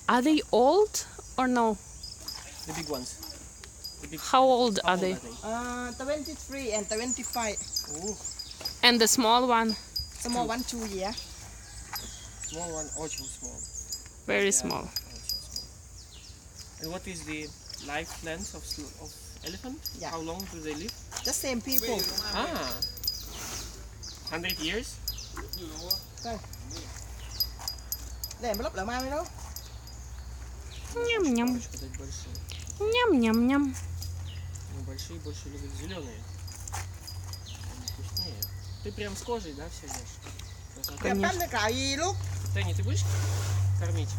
Are they old or no? The big ones. The big, How old how are they? 23 and 25. Ooh, And the small one? Small one 2 years. small one, очень small. Very Yeah, small. очень small. And what is the life length of elephant? Yeah. How long do they live? The same people. Ah, 100 years? Để một lúc nữa mai mới đâu. Ням-ням. Хочешь сказать большие? Ням-ням-ням. Ну, большие больше любят зеленые. Они вкуснее. Ты прям с кожей, да, все ешь? Красота. Để bắt nó cào gì lúc. Тенни, ты будешь кормить?